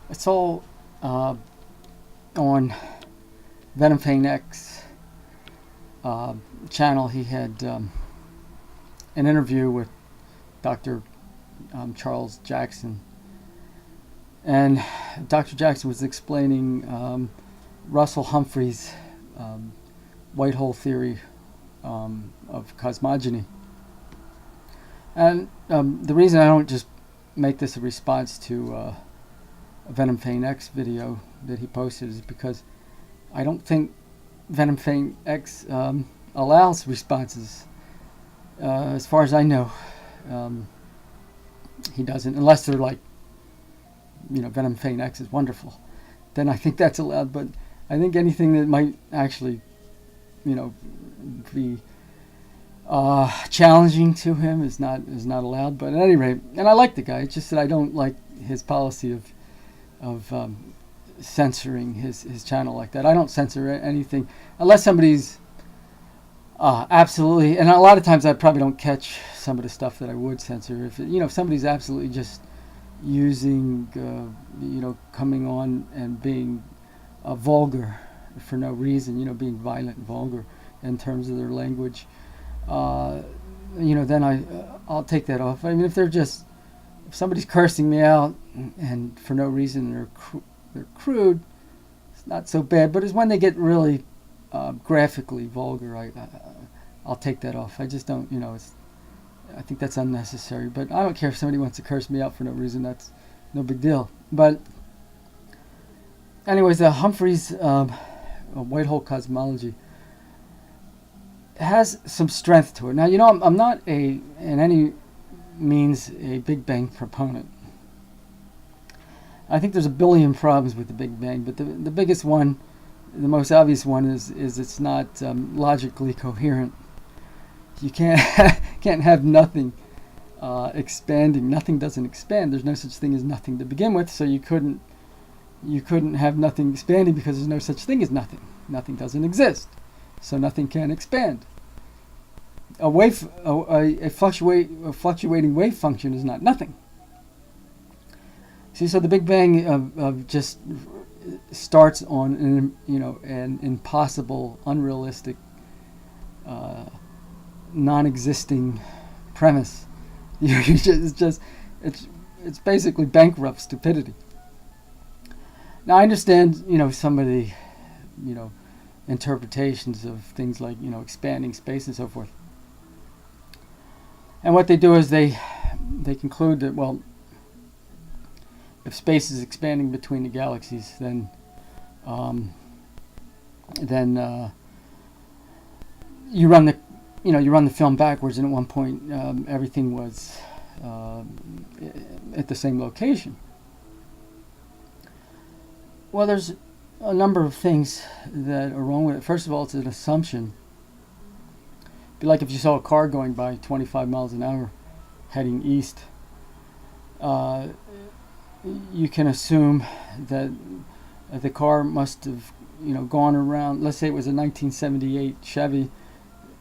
I saw on Venom Fang X uh, channel, he had an interview with Dr. Charles Jackson. And Dr. Jackson was explaining Russell Humphrey's um, white hole theory of cosmogony. And the reason I don't just make this a response to a Venom Fang X video that he posted is because I don't think Venom Fang X allows responses. As far as I know, um, he doesn't, unless they're like, Venom Fang X is wonderful. Then I think that's allowed. But I think anything that might actually, be challenging to him is not allowed. But at any rate, and I like the guy. It's just that I don't like his policy of censoring his channel like that. I don't censor anything unless somebody's absolutely. And a lot of times I probably don't catch some of the stuff that I would censor. If somebody's absolutely just using coming on and being vulgar for no reason, being violent and vulgar in terms of their language, then I'll take that off. I mean, if somebody's cursing me out and for no reason, they're crude, it's not so bad. But it's when they get really graphically vulgar, I'll take that off. I just don't, I think that's unnecessary. But I don't care if somebody wants to curse me out for no reason. That's no big deal. But anyways, Humphrey's white hole cosmology has some strength to it. Now, I'm not in any means a Big Bang proponent. I think there's a billion problems with the Big Bang, but the biggest one, the most obvious one, is it's not logically coherent. You can't have nothing expanding. Nothing doesn't expand. There's no such thing as nothing to begin with. So you couldn't have nothing expanding because there's no such thing as nothing. Nothing doesn't exist, so nothing can expand. A fluctuating wave function is not nothing. See, so the Big Bang just starts on an impossible, unrealistic, non-existing premise. It's basically bankrupt stupidity. Now I understand some of the interpretations of things like expanding space and so forth. And what they do is they conclude that, well, if space is expanding between the galaxies, then you run the film backwards, and at one point everything was at the same location. Well, there's a number of things that are wrong with it. First of all, it's an assumption. It'd be like if you saw a car going by 25 miles an hour heading east. You can assume that the car must have gone around. Let's say it was a 1978 Chevy.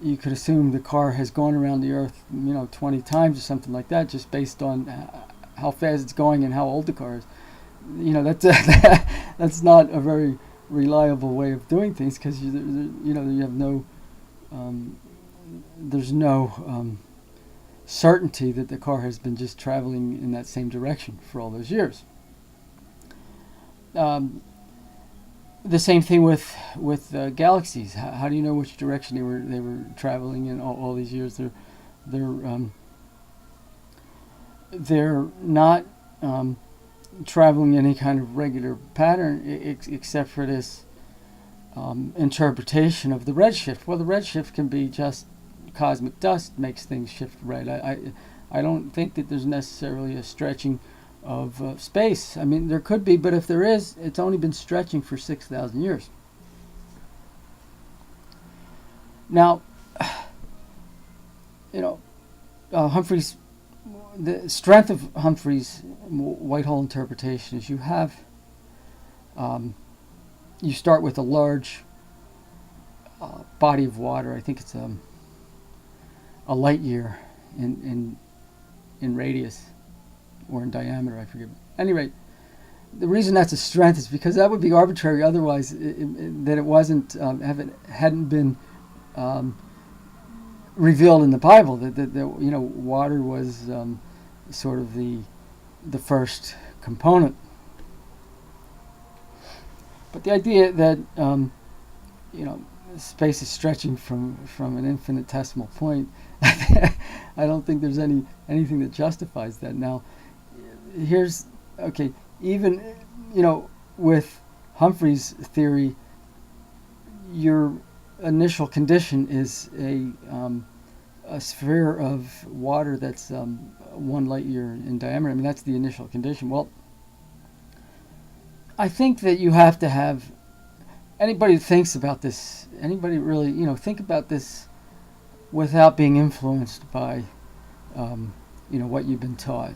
You could assume the car has gone around the Earth 20 times or something like that, just based on how fast it's going and how old the car is. That's not a very reliable way of doing things, because you have no there's no certainty that the car has been just traveling in that same direction for all those years. The same thing with galaxies. How do you know which direction they were traveling in all these years? They're not traveling in any kind of regular pattern, except for this interpretation of the redshift. Well, the redshift can be just cosmic dust makes things shift right. I don't think that there's necessarily a stretching of space. I mean, there could be, but if there is, it's only been stretching for 6,000 years. Now, Humphrey's, the strength of Humphrey's white hole interpretation is you start with a large body of water. I think it's a light year in radius or in diameter, I forget. At any rate, the reason that's a strength is because that would be arbitrary otherwise, that it wasn't hadn't been revealed in the Bible that water was sort of the first component. But the idea that space is stretching from an infinitesimal point, I don't think there's anything that justifies that. Now, even with Humphrey's theory, your initial condition is a sphere of water that's 1 light year in diameter. I mean, that's the initial condition. Well, I think that you have to have anybody who thinks about this, anybody really, think about this without being influenced by, what you've been taught.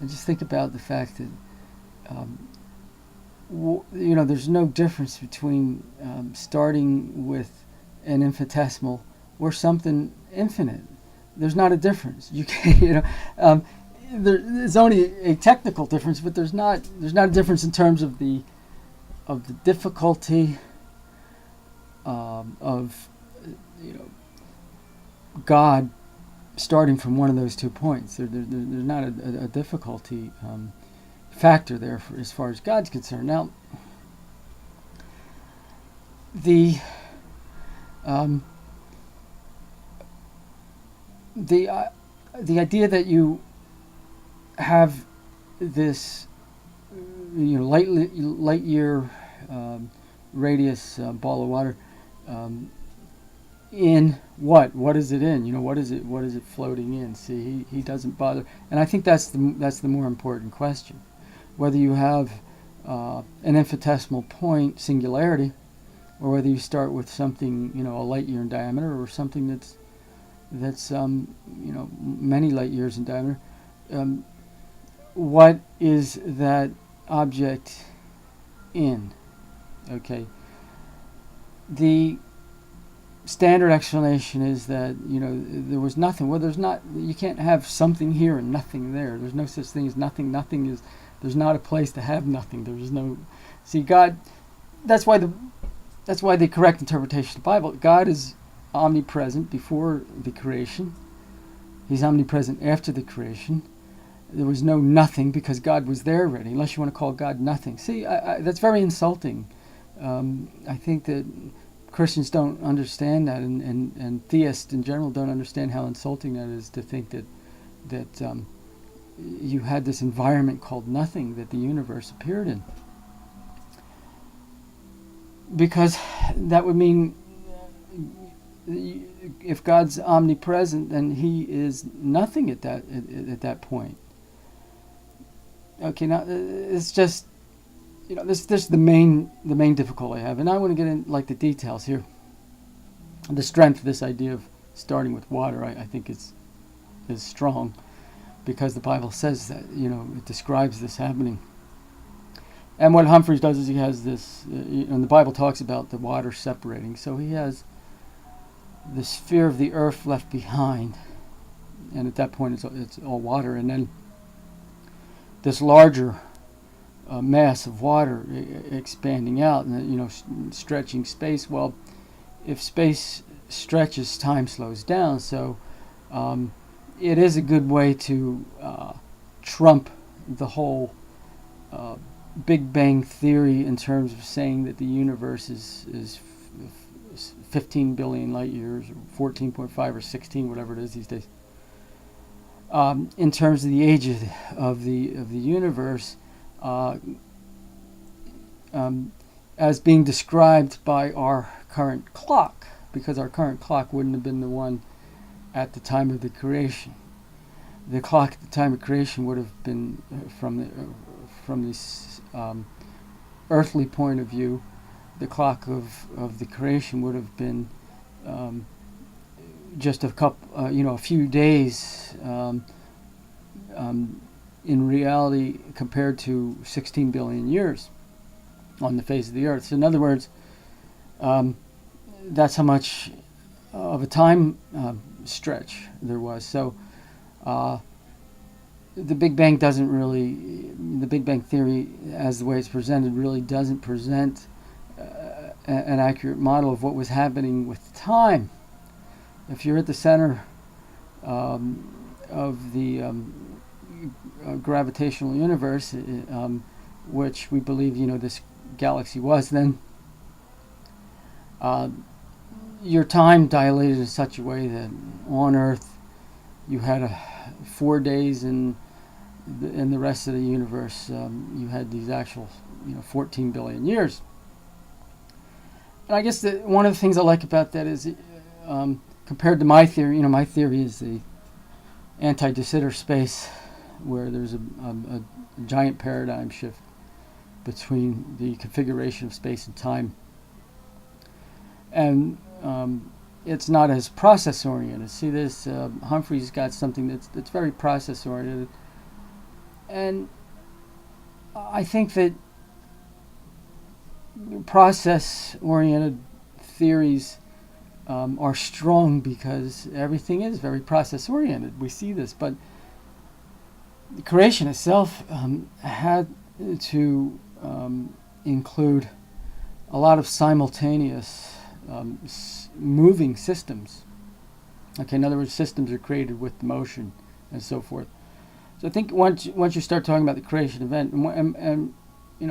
And just think about the fact that, there's no difference between starting with an infinitesimal or something infinite. There's not a difference. You can't, there's only a technical difference, but there's not a difference in terms of the difficulty of God starting from one of those 2 points. There's not a difficulty factor there as far as God's concerned. Now, the idea that you have this light year radius ball of water in what is it in? What is it floating in? See, he doesn't bother, and I think that's the more important question. Whether you have an infinitesimal point singularity, or whether you start with something a light year in diameter, or something that's many light years in diameter. What is that object in? Okay. The standard explanation is that there was nothing. Well, there's not. You can't have something here and nothing there. There's no such thing as nothing. Nothing is. There's not a place to have nothing. There's no. See, God. That's why the correct interpretation of the Bible. God is omnipresent before the creation. He's omnipresent after the creation. There was no nothing because God was there already, unless you want to call God nothing. See, that's very insulting. I think that Christians don't understand that, and theists in general don't understand how insulting that is, to think that you had this environment called nothing that the universe appeared in. Because that would mean if God's omnipresent, then He is nothing at that point. Okay, now it's just this is the main difficulty I have, and I want to get in the details here. The strength of this idea of starting with water, I think is strong, because the Bible says that it describes this happening. And what Humphreys does is he has this, and the Bible talks about the water separating. So he has the sphere of the earth left behind, and at that point it's all water, and then this larger mass of water expanding out, and stretching space. Well, if space stretches, time slows down. So it is a good way to trump the whole Big Bang theory in terms of saying that the universe is 15 billion light years, or 14.5 or 16, whatever it is these days. In terms of the age of the universe, as being described by our current clock, because our current clock wouldn't have been the one at the time of the creation. The clock at the time of creation would have been from this earthly point of view. The clock of the creation would have been just a few days in reality, compared to 16 billion years on the face of the earth. So in other words, that's how much of a time stretch there was. So the Big Bang doesn't really, the Big Bang Theory, as the way it's presented, really doesn't present an accurate model of what was happening with time. If you're at the center of the gravitational universe, which we believe, this galaxy was, then your time dilated in such a way that on Earth you had 4 days, and in the rest of the universe you had these actual 14 billion years. And I guess that one of the things I like about that is compared to my theory, my theory is the anti-de Sitter space, where there's a giant paradigm shift between the configuration of space and time. And it's not as process oriented. See, this Humphrey's got something that's very process oriented, and I think that process oriented theories are strong because everything is very process oriented. We see this, but the creation itself had to include a lot of simultaneous moving systems. Okay, in other words, systems are created with motion and so forth. So I think once you start talking about the creation event, and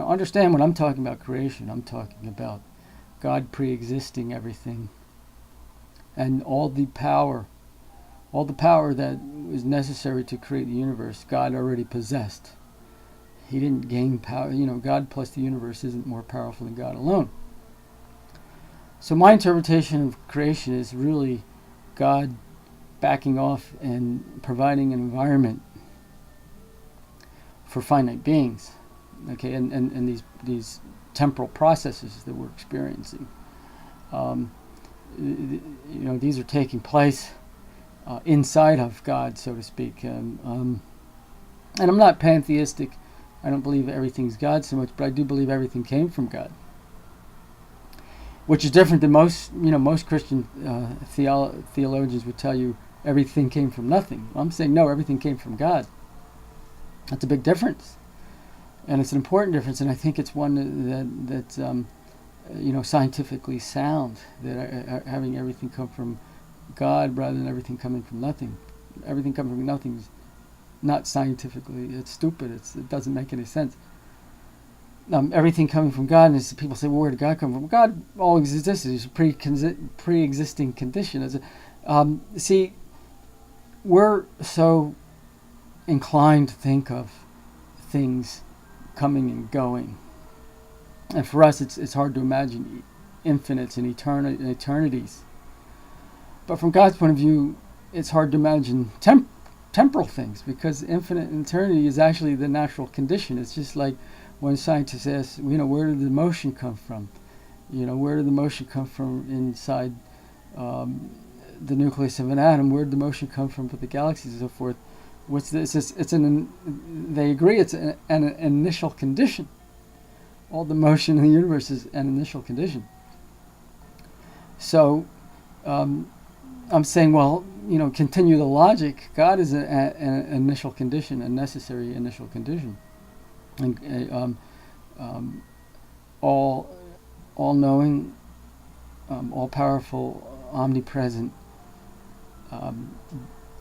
understand when I'm talking about creation, I'm talking about God pre-existing everything, and all the power that was necessary to create the universe, God already possessed. He didn't gain power. God plus the universe isn't more powerful than God alone. So my interpretation of creation is really God backing off and providing an environment for finite beings, okay, and these temporal processes that we're experiencing. These are taking place inside of God, so to speak. And I'm not pantheistic. I don't believe everything's God so much, but I do believe everything came from God, which is different than most Christian theologians would tell you everything came from nothing. I'm saying no, everything came from God. That's a big difference, and it's an important difference, and I think it's one that's scientifically sound, that having everything come from God rather than everything coming from nothing. Everything coming from nothing is not scientifically. It's stupid. It doesn't make any sense. Everything coming from God, and people say, well, where did God come from? God always existed. It's a pre-existing condition. See, we're so inclined to think of things coming and going, and for us, it's hard to imagine infinites and eternities. But from God's point of view, it's hard to imagine temporal things, because infinite and eternity is actually the natural condition. It's just like when scientists ask, where did the motion come from? Where did the motion come from inside the nucleus of an atom? Where did the motion come from with the galaxies and so forth? What's this? They agree it's an initial condition. All the motion in the universe is an initial condition. So I'm saying, well, continue the logic. God is an initial condition, a necessary initial condition, and all-knowing, all-powerful, omnipresent,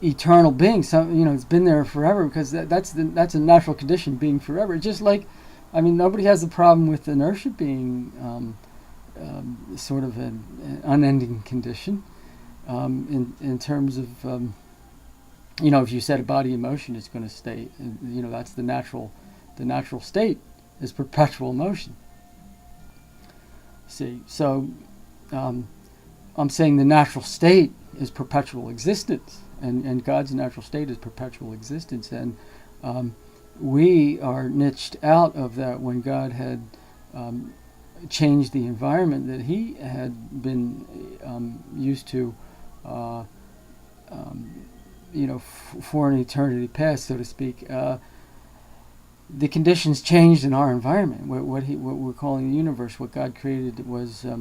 eternal being. It's been there forever, because that's a natural condition, being forever. Just like, nobody has a problem with inertia being sort of an unending condition. In terms of, if you set a body in motion, it's going to stay. That's the natural state is perpetual motion. See, so I'm saying the natural state is perpetual existence, and God's natural state is perpetual existence, and we are niched out of that when God had changed the environment that He had been used to. For an eternity past, so to speak, the conditions changed in our environment. What we're calling the universe, what God created, was a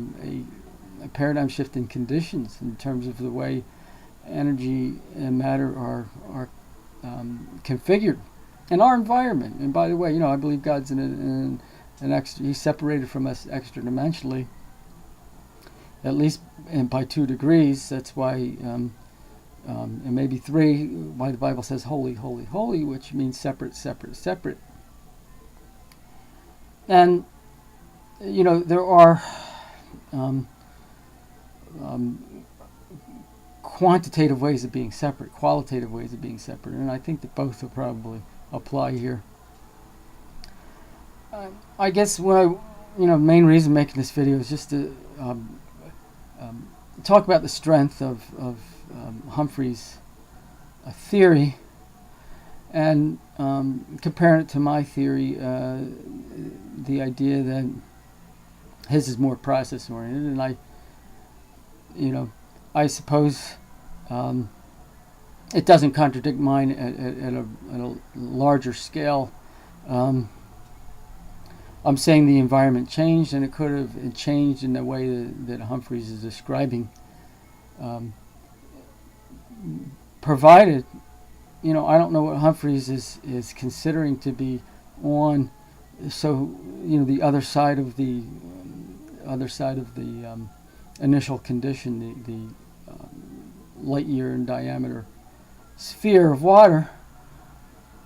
paradigm shift in conditions in terms of the way energy and matter are configured. and our environment. And by the way, I believe God's in an extra. He's separated from us extra dimensionally, at least by 2 degrees. That's why, and maybe 3. Why the Bible says holy, holy, holy, which means separate, separate, separate. And there are quantitative ways of being separate, qualitative ways of being separate, and I think that both will probably apply here. I guess main reason making this video is just to talk about the strength of Humphrey's theory, and comparing it to my theory, the idea that his is more process oriented, and I suppose it doesn't contradict mine at a larger scale. I'm saying the environment changed, and it could have changed in the way that Humphreys is describing. Provided, I don't know what Humphreys is considering to be on. So, the other side of the initial condition, the light year in diameter sphere of water.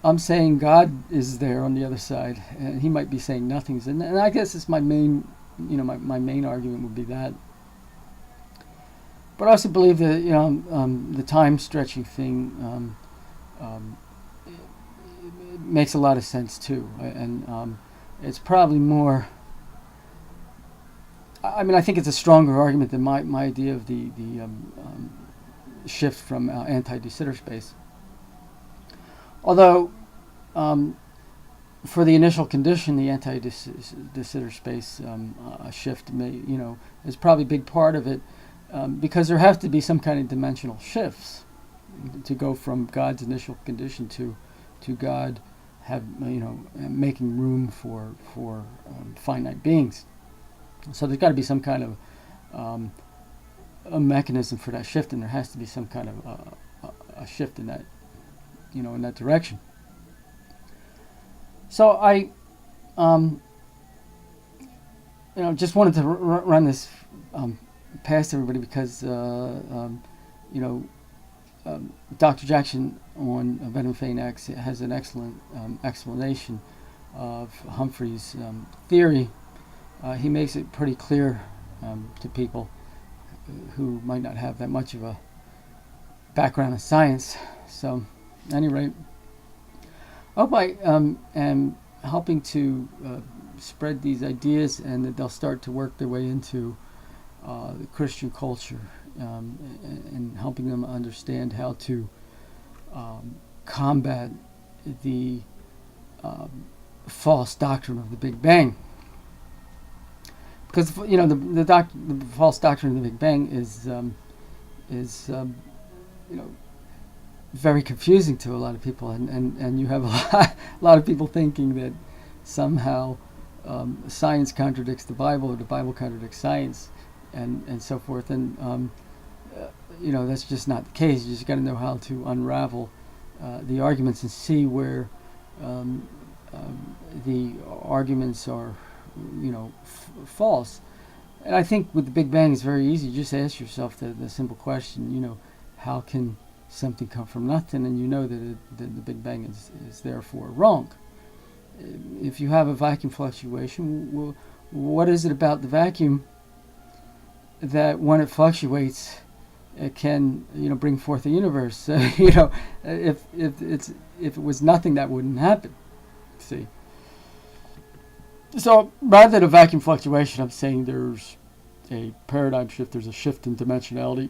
I'm saying God is there on the other side, and he might be saying nothing's. And I guess it's my main, my main argument would be that. But I also believe that the time stretching thing it makes a lot of sense too, and it's probably more. I think it's a stronger argument than my idea of the shift from anti-de Sitter space. Although, for the initial condition, the anti-de Sitter space shift is probably a big part of it, because there have to be some kind of dimensional shifts to go from God's initial condition to God making room for finite beings. So there's got to be some kind of a mechanism for that shift, and there has to be some kind of a shift in that, in that direction. So I, just wanted to run this past everybody because, Dr. Jackson on Venom Feign X has an excellent explanation of Humphrey's theory. He makes it pretty clear to people who might not have that much of a background in science. So, at any rate, I hope I am helping to spread these ideas, and that they'll start to work their way into the Christian culture, and helping them understand how to combat the false doctrine of the Big Bang. Because the false doctrine of the Big Bang is very confusing to a lot of people, and you have a lot of people thinking that somehow science contradicts the Bible, or the Bible contradicts science, and so forth. And that's just not the case. You just got to know how to unravel the arguments and see where the arguments are false. And I think with the Big Bang it's very easy. You just ask yourself the simple question, how can something come from nothing? And that the Big Bang is therefore wrong. If you have a vacuum fluctuation, what is it about the vacuum that when it fluctuates it can bring forth a universe? If it was nothing, that wouldn't happen. See. So rather than a vacuum fluctuation, I'm saying there's a paradigm shift. There's a shift in dimensionality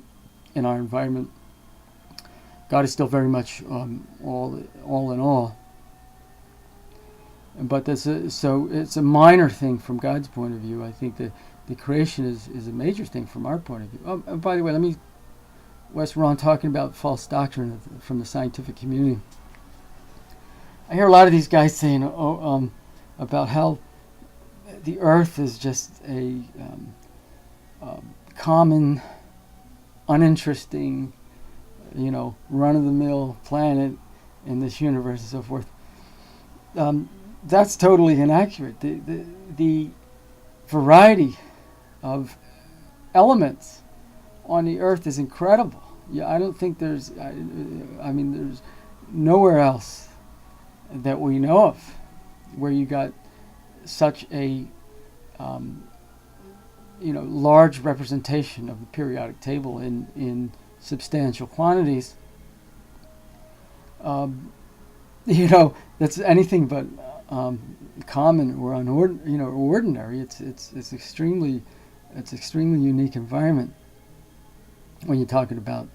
in our environment. God is still very much all in all. But so it's a minor thing from God's point of view. I think that the creation is a major thing from our point of view. Oh, and by the way, Wes Ron talking about false doctrine from the scientific community. I hear a lot of these guys saying about how the Earth is just a common, uninteresting, run-of-the-mill planet in this universe and so forth. that's totally inaccurate. The variety of elements on the earth is incredible. Yeah, I don't think I mean, there's nowhere else that we know of where you got such a large representation of the periodic table in substantial quantities. That's anything but common or ordinary. It's extremely unique environment when you're talking about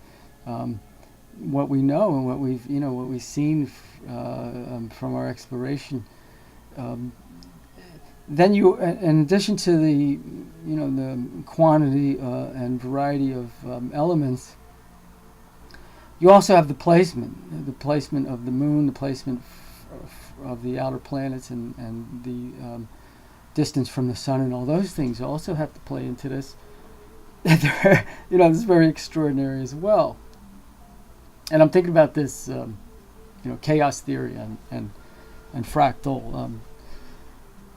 what we know and what we've seen from our exploration. Then in addition to the quantity and variety of elements, you also have the placement of the moon, the placement of the outer planets, and the distance from the sun, and all those things also have to play into this. It's very extraordinary as well. And I'm thinking about this, chaos theory and fractal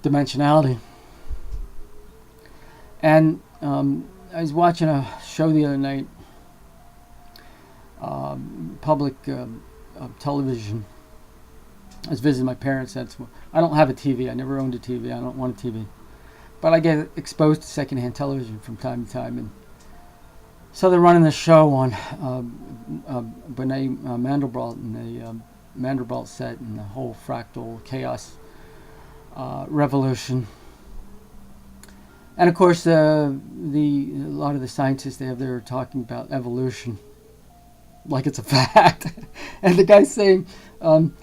dimensionality. And I was watching a show the other night, public television. I was visiting my parents. I don't have a TV. I never owned a TV. I don't want a TV. But I get exposed to secondhand television from time to time. And so they're running this show on Benet Mandelbrot and the Mandelbrot set and the whole fractal chaos revolution. And of course, a lot of the scientists they're talking about evolution like it's a fact. And the guy's saying, one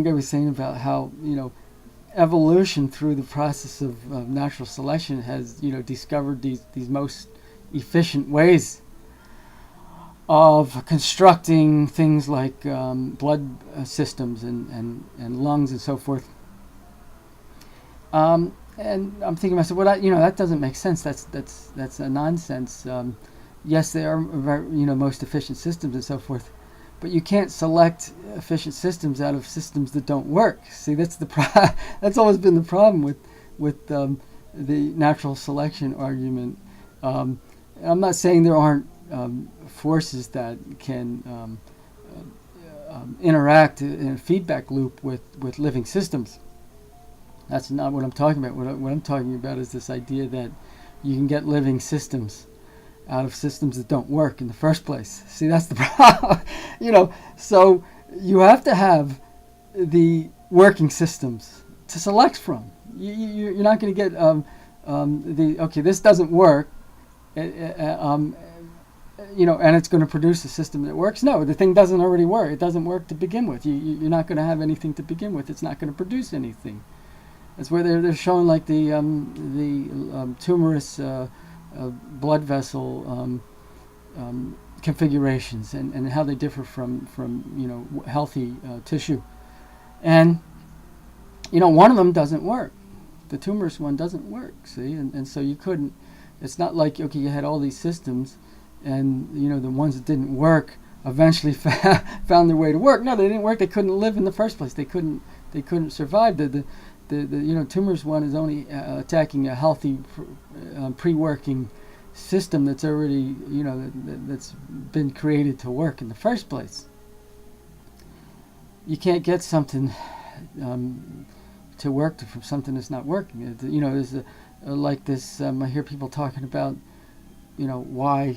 guy was saying about how evolution through the process of natural selection has discovered these most efficient ways of constructing things like blood systems and lungs and so forth. And I'm thinking to myself, well, that doesn't make sense. That's a nonsense. Yes, they are most efficient systems and so forth, but you can't select efficient systems out of systems that don't work. See, that's that's always been the problem with the natural selection argument. I'm not saying there aren't forces that can interact in a feedback loop with living systems. That's not what I'm talking about. What I'm talking about is this idea that you can get living systems out of systems that don't work in the first place. See, that's the problem. So you have to have the working systems to select from. You're not going to get this doesn't work, and it's going to produce a system that works. No, the thing doesn't already work. It doesn't work to begin with. You're not going to have anything to begin with. It's not going to produce anything. That's where they're showing like the tumorous blood vessel configurations and how they differ from healthy tissue, and one of them doesn't work. The tumorous one doesn't work. See, and so you couldn't. It's not like you had all these systems, and the ones that didn't work eventually found their way to work. No, they didn't work. They couldn't live in the first place. They couldn't survive. The tumors one is only attacking a healthy pre-working system that's already that's been created to work in the first place. You can't get something to work from something that's not working. There's like this. I hear people talking about why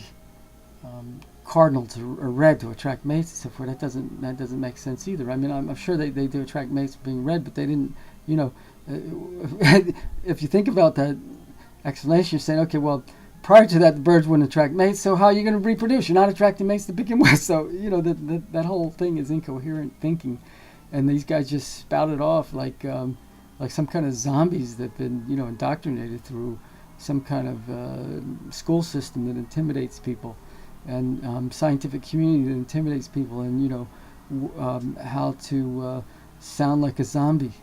cardinals are red to attract mates and so forth. That doesn't make sense either. I mean, I'm sure they do attract mates being red, but they didn't. If you think about that explanation, you're saying, okay, well, prior to that, the birds wouldn't attract mates, so how are you going to reproduce? You're not attracting mates to begin with. So, that whole thing is incoherent thinking. And these guys just spout it off like some kind of zombies that have been, indoctrinated through some kind of school system that intimidates people, and scientific community that intimidates people, and, how to sound like a zombie,